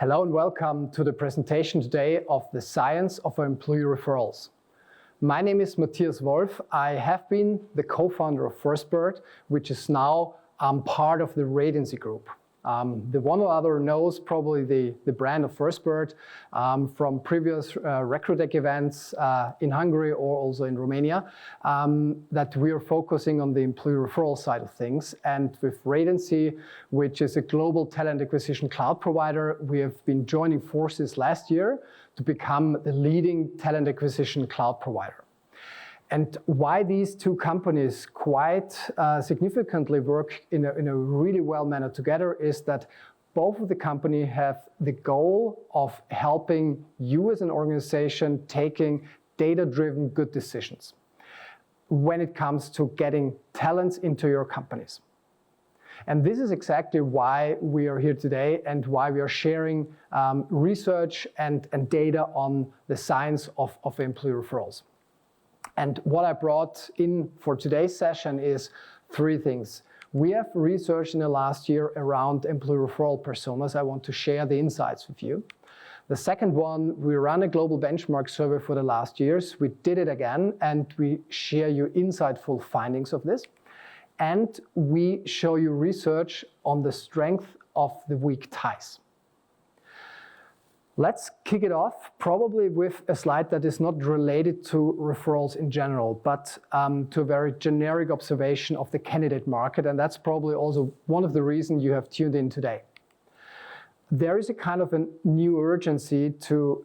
Hello and welcome to the presentation today of the science of employee referrals. My name is Matthias Wolf. I have been the co-founder of FirstBird, which is now part of the Radiancy Group. The one or other knows probably the brand of FirstBird from previous recruiTECH events in Hungary or also in Romania, that we are focusing on the employee referral side of things. And with Radiancy, which is a global talent acquisition cloud provider, we have been joining forces last year to become the leading talent acquisition cloud provider. And why these two companies quite significantly work in a really well manner together is that both of the companies have the goal of helping you as an organization taking data-driven good decisions when it comes to getting talents into your companies. And this is exactly why we are here today and why we are sharing research and data on the science of employee referrals. And what I brought in for today's session is three things. We have researched in the last year around employee referral personas. I want to share the insights with you. The second one, we ran a global benchmark survey for the last years. We did it again, and we share you insightful findings of this. And we show you research on the strength of the weak ties. Let's kick it off probably with a slide that is not related to referrals in general, but to a very generic observation of the candidate market. And that's probably also one of the reasons you have tuned in today. There is a kind of a new urgency to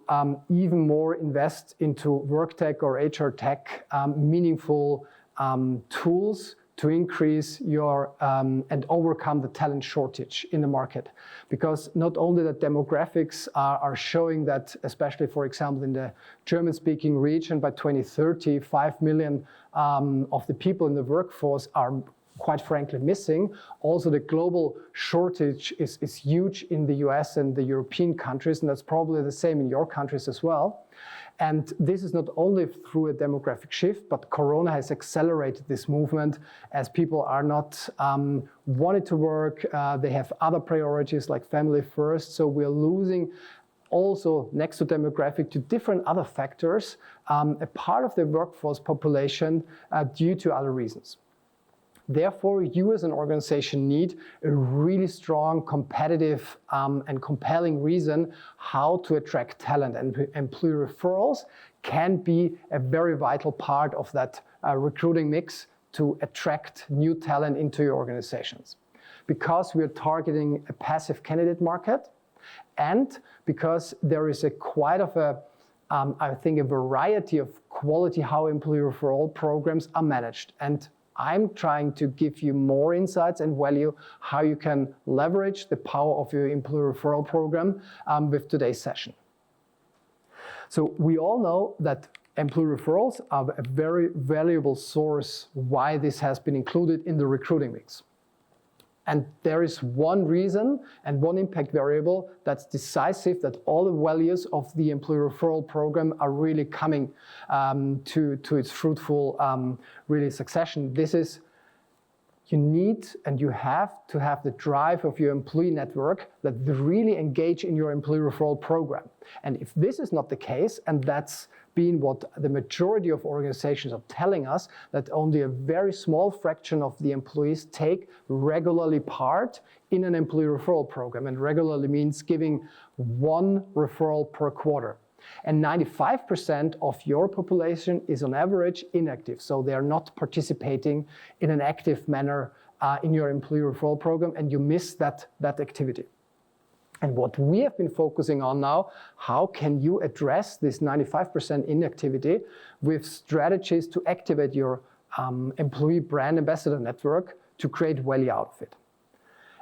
even more invest into WorkTech or HR tech, meaningful tools to increase your and overcome the talent shortage in the market. Because not only the demographics are showing that, especially for example in the German-speaking region, by 2030, 5 million of the people in the workforce are quite frankly missing. Also the global shortage is huge in the US and the European countries, and that's probably the same in your countries as well. And this is not only through a demographic shift, but Corona has accelerated this movement as people are not wanting to work. They have other priorities like family first. So we're losing also next to demographic to different other factors, a part of the workforce population due to other reasons. Therefore, you as an organization need a really strong, competitive and compelling reason how to attract talent. And employee referrals can be a very vital part of that recruiting mix to attract new talent into your organizations. Because we are targeting a passive candidate market and because there is I think, a variety of quality how employee referral programs are managed. And I'm trying to give you more insights and value how you can leverage the power of your employee referral program with today's session. So we all know that employee referrals are a very valuable source why this has been included in the recruiting mix. And there is one reason and one impact variable that's decisive that all the values of the employee referral program are really coming to its fruitful really succession. This is you need and you have to have the drive of your employee network that they really engage in your employee referral program. And if this is not the case, and that's been what the majority of organizations are telling us, that only a very small fraction of the employees take regularly part in an employee referral program. And regularly means giving one referral per quarter. And 95% of your population is on average inactive. So they are not participating in an active manner in your employee referral program, and you miss that activity. And what we have been focusing on now, how can you address this 95% inactivity with strategies to activate your employee brand ambassador network to create value out of it.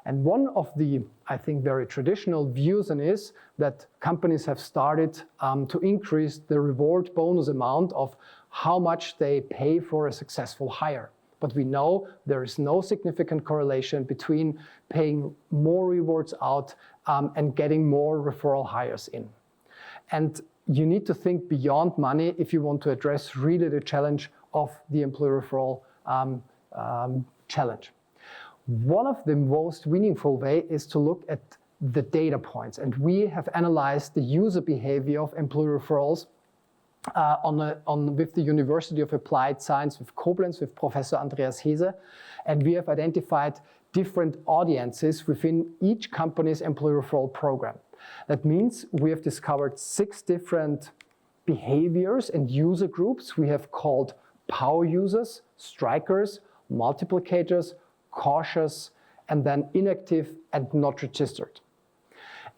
And one of the, I think, very traditional views is that companies have started to increase the reward bonus amount of how much they pay for a successful hire. But we know there is no significant correlation between paying more rewards out and getting more referral hires in. And you need to think beyond money if you want to address really the challenge of the employee referral challenge. One of the most meaningful ways is to look at the data points. And we have analyzed the user behavior of employee referrals with the University of Applied Science with Koblenz, with Professor Andreas Hese. And we have identified different audiences within each company's employee referral program. That means we have discovered 6 different behaviors and user groups we have called power users, strikers, multiplicators, cautious, and then inactive and not registered.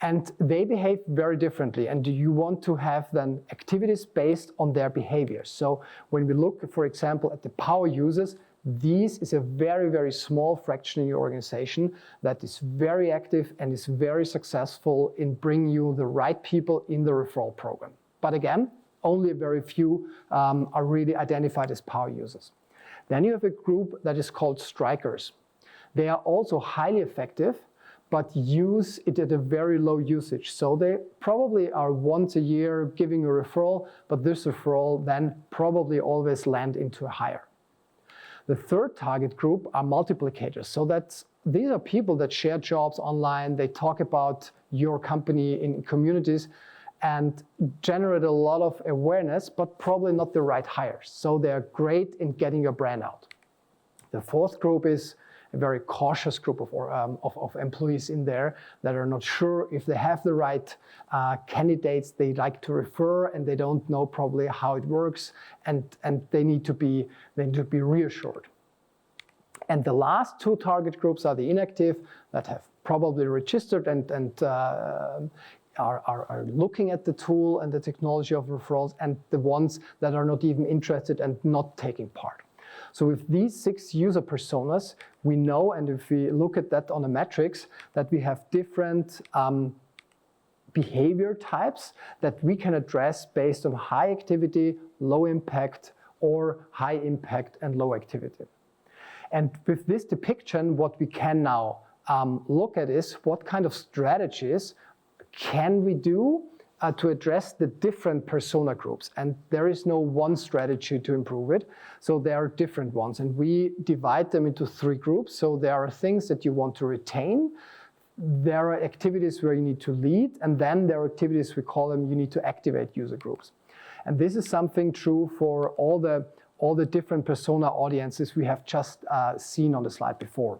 And they behave very differently, and you want to have then activities based on their behavior. So when we look, for example, at the power users, this is a very, very small fraction in your organization that is very active and is very successful in bringing you the right people in the referral program. But again, only a very few are really identified as power users. Then you have a group that is called strikers. They are also highly effective, but use it at a very low usage. So they probably are once a year giving a referral, but this referral then probably always land into a hire. The third target group are multiplicators. So these are people that share jobs online, they talk about your company in communities and generate a lot of awareness, but probably not the right hires. So they're great in getting your brand out. The fourth group is a very cautious group of employees in there that are not sure if they have the right candidates they like to refer, and they don't know probably how it works, and they need to be reassured. And the last 2 target groups are the inactive that have probably registered and are looking at the tool and the technology of referrals, and the ones that are not even interested and not taking part. So with these 6 user personas, we know, and if we look at that on a matrix, that we have different behavior types that we can address based on high activity, low impact, or high impact and low activity. And with this depiction, what we can now look at is what kind of strategies can we do to address the different persona groups. And there is no one strategy to improve it. So there are different ones. And we divide them into 3 groups. So there are things that you want to retain. There are activities where you need to lead. And then there are activities, we call them, you need to activate user groups. And this is something true for all the different persona audiences we have just seen on the slide before.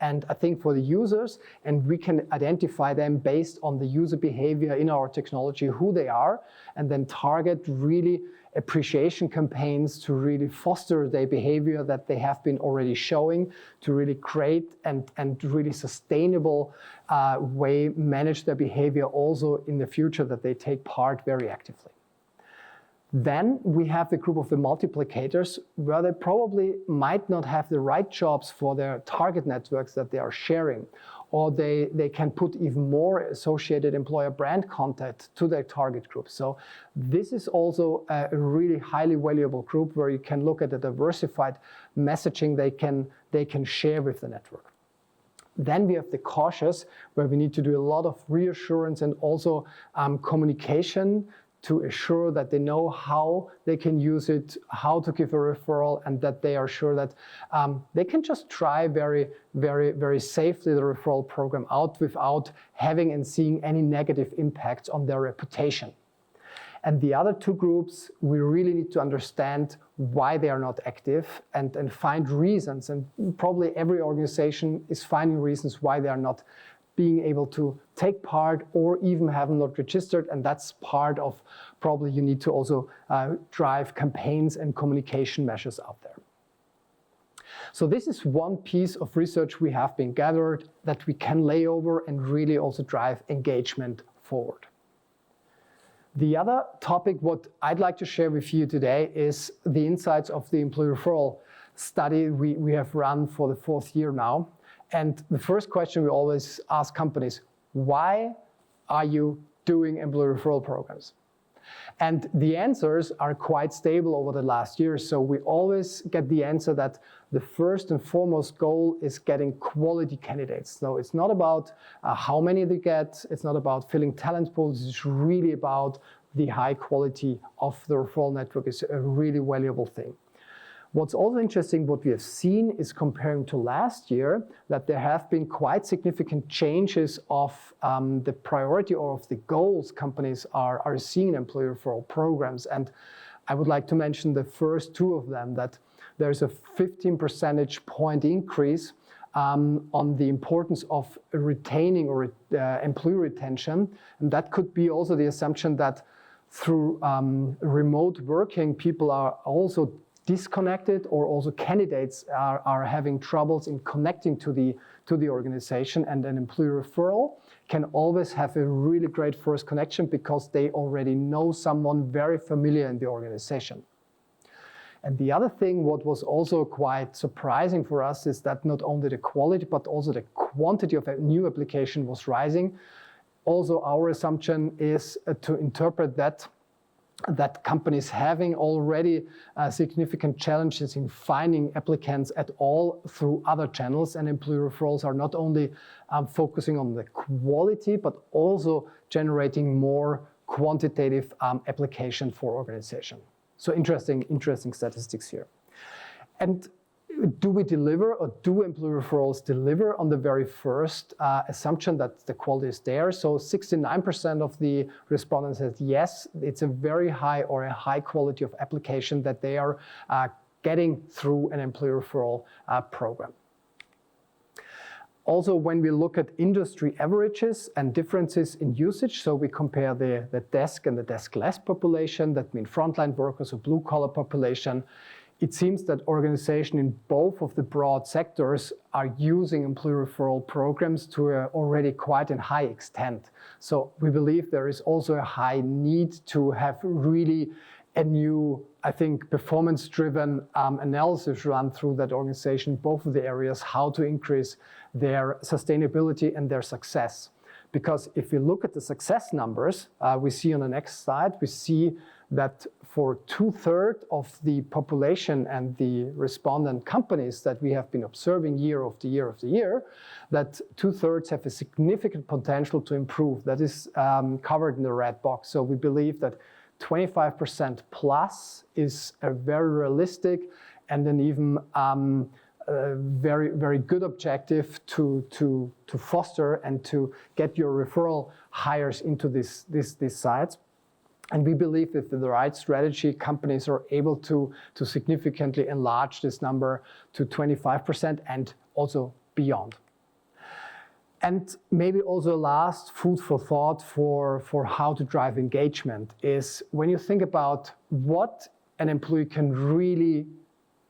And I think for the users, and we can identify them based on the user behavior in our technology, who they are, and then target really appreciation campaigns to really foster their behavior that they have been already showing, to really create and really sustainable way manage their behavior also in the future, that they take part very actively. Then we have the group of the multiplicators, where they probably might not have the right jobs for their target networks that they are sharing, or they can put even more associated employer brand content to their target group. So this is also a really highly valuable group where you can look at the diversified messaging they can share with the network. Then we have the cautious, where we need to do a lot of reassurance and also communication to assure that they know how they can use it, how to give a referral, and that they are sure that they can just try very, very, very safely the referral program out without having and seeing any negative impacts on their reputation. And the other 2 groups, we really need to understand why they are not active and find reasons. And probably every organization is finding reasons why they are not being able to take part or even have not registered. And that's part of probably you need to also drive campaigns and communication measures out there. So this is one piece of research we have been gathered that we can lay over and really also drive engagement forward. The other topic what I'd like to share with you today is the insights of the employee referral study we have run for the 4th year now. And the first question we always ask companies, why are you doing employee referral programs? And the answers are quite stable over the last year. So we always get the answer that the first and foremost goal is getting quality candidates. So it's not about how many they get. It's not about filling talent pools. It's really about the high quality of the referral network is a really valuable thing. What's also interesting, what we have seen is comparing to last year, that there have been quite significant changes of the priority or of the goals companies are seeing in employee referral programs. And I would like to mention the first two of them, that there's a 15 percentage point increase on the importance of retaining or employee retention. And that could be also the assumption that through remote working, people are also disconnected, or also candidates are having troubles in connecting to the organization, and an employee referral can always have a really great first connection because they already know someone very familiar in the organization. And the other thing, what was also quite surprising for us, is that not only the quality but also the quantity of a new application was rising. Also, our assumption is to interpret that companies having already significant challenges in finding applicants at all through other channels, and employee referrals are not only focusing on the quality, but also generating more quantitative application for organization. So interesting statistics here. And do we deliver, or do employee referrals deliver on the very first assumption that the quality is there? So 69% of the respondents said yes, it's a very high or a high quality of application that they are getting through an employee referral program. Also, when we look at industry averages and differences in usage, so we compare the desk and the desk-less population, that mean frontline workers or blue-collar population, it seems that organizations in both of the broad sectors are using employee referral programs to already quite a high extent. So we believe there is also a high need to have really a new, I think, performance-driven analysis run through that organization, both of the areas, how to increase their sustainability and their success. Because if you look at the success numbers, we see on the next slide, we see that for 2/3 of the population and the respondent companies that we have been observing year after year, that 2/3 have a significant potential to improve. That is covered in the red box. So we believe that 25% plus is a very realistic and an even very, very good objective to foster and to get your referral hires into these sites. And we believe that with the right strategy, companies are able to significantly enlarge this number to 25% and also beyond. And maybe also last food for thought for how to drive engagement is when you think about what an employee can really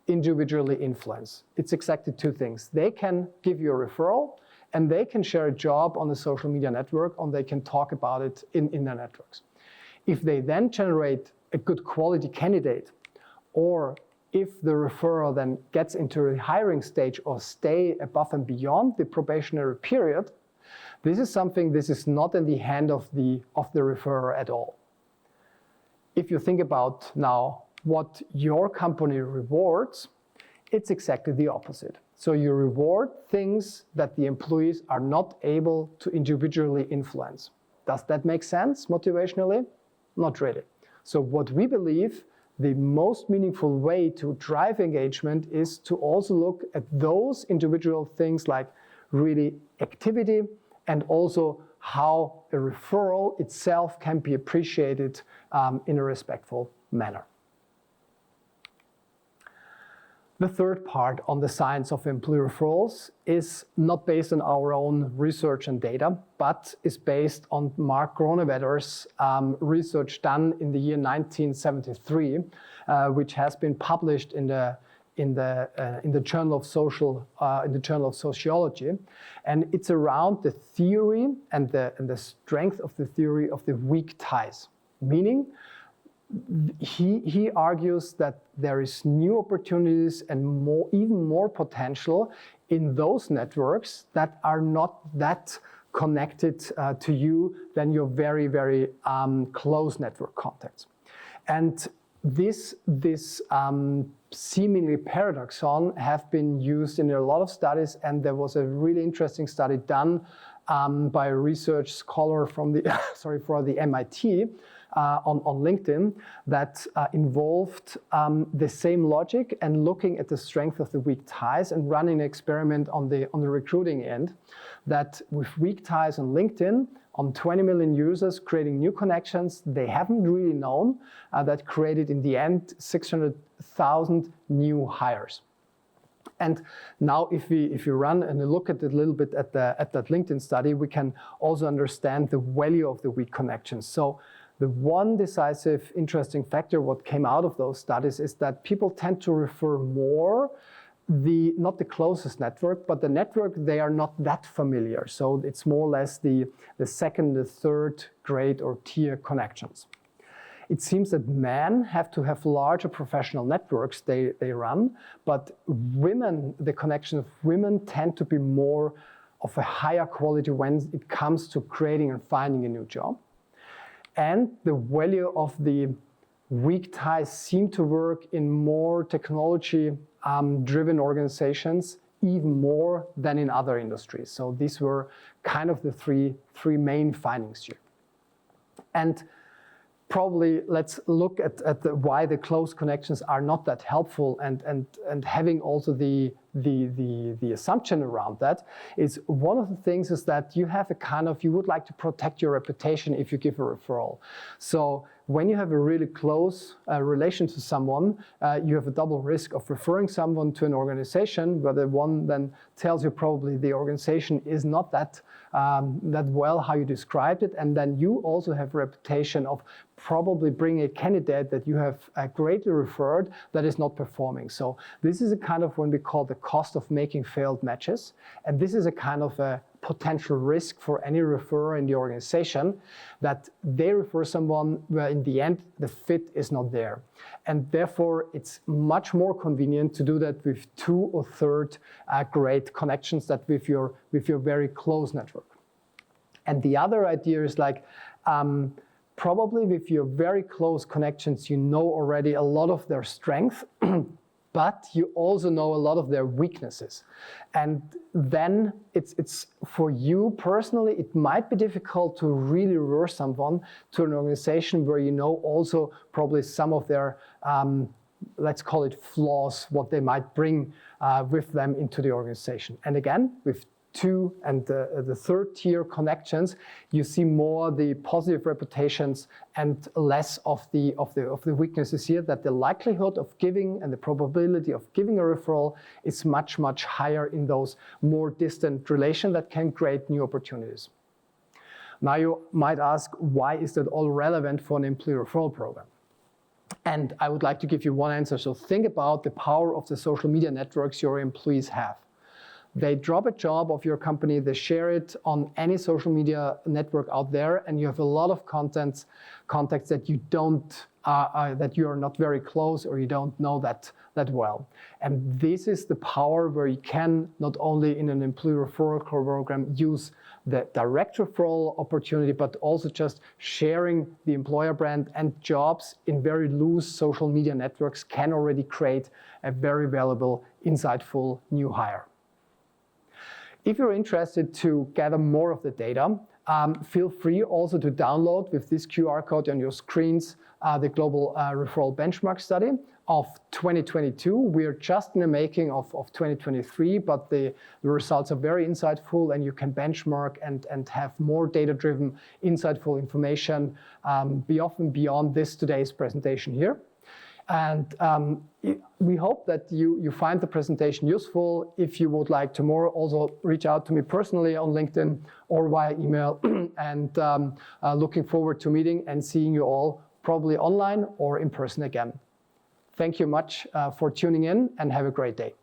individually influence. It's exactly two things. They can give you a referral, and they can share a job on a social media network, and they can talk about it in their networks. If they then generate a good quality candidate, or if the referral then gets into a hiring stage or stay above and beyond the probationary period, this is not in the hand of the referrer at all. If you think about now what your company rewards, it's exactly the opposite. So you reward things that the employees are not able to individually influence. Does that make sense motivationally? Not really. So what we believe the most meaningful way to drive engagement is to also look at those individual things like really activity, and also how a referral itself can be appreciated in a respectful manner. The third part on the science of employee referrals is not based on our own research and data, but is based on Mark Grunewalder's research done in the year 1973, which has been published in the Journal of Sociology, and it's around the theory and the strength of the theory of the weak ties, meaning he argues that there is new opportunities and even more potential in those networks that are not that connected to you than your very, very close network contacts. And this seemingly paradoxon have been used in a lot of studies, and there was a really interesting study done by a research scholar from the for the MIT on LinkedIn that involved the same logic and looking at the strength of the weak ties and running an experiment on the recruiting end, that with weak ties on LinkedIn, on 20 million users creating new connections they haven't really known, that created in the end 600,000 new hires. And now if you run and look at it a little bit at that LinkedIn study, we can also understand the value of the weak connections. So the one decisive interesting factor what came out of those studies is that people tend to refer more not the closest network, but the network they are not that familiar. So it's more or less the second, the third grade or tier connections. It seems that men have to have larger professional networks they run, but women, the connection of women tend to be more of a higher quality when it comes to creating and finding a new job. And the value of the weak ties seem to work in more technology-driven organizations, even more than in other industries. So these were kind of the three main findings here. And probably let's look at why the close connections are not that helpful, and having also the assumption around that is one of the things is that you have you would like to protect your reputation if you give a referral. So when you have a really close relation to someone, you have a double risk of referring someone to an organization where the one then tells you probably the organization is not that well how you described it, and then you also have a reputation of probably bringing a candidate that you have greatly referred that is not performing. So this is a kind of what we call the cost of making failed matches, and this is a kind of a potential risk for any referrer in the organization, that they refer someone where in the end the fit is not there. And therefore it's much more convenient to do that with 2 or 3rd grade connections than with your very close network. And the other idea is probably with your very close connections you know already a lot of their strength, but you also know a lot of their weaknesses. And then it's for you personally, it might be difficult to really refer someone to an organization where you know also probably some of their, let's call it flaws, what they might bring with them into the organization. And again, with 2 and the 3rd tier connections, you see more the positive reputations and less of the weaknesses here, that the likelihood of giving and the probability of giving a referral is much, much higher in those more distant relations that can create new opportunities. Now you might ask, why is that all relevant for an employee referral program? And I would like to give you one answer. So think about the power of the social media networks your employees have. They drop a job of your company, they share it on any social media network out there, and you have a lot of contacts that you don't, that you are not very close or you don't know that well. And this is the power where you can not only in an employee referral program use the direct referral opportunity, but also just sharing the employer brand, and jobs in very loose social media networks can already create a very valuable, insightful new hire. If you're interested to gather more of the data, feel free also to download with this QR code on your screens the Global Referral Benchmark Study of 2022. We are just in the making of 2023, but the results are very insightful, and you can benchmark and have more data-driven, insightful information beyond today's presentation here. And we hope that you find the presentation useful. If you would like to more, also reach out to me personally on LinkedIn or via email. And looking forward to meeting and seeing you all probably online or in person again. Thank you much for tuning in, and have a great day.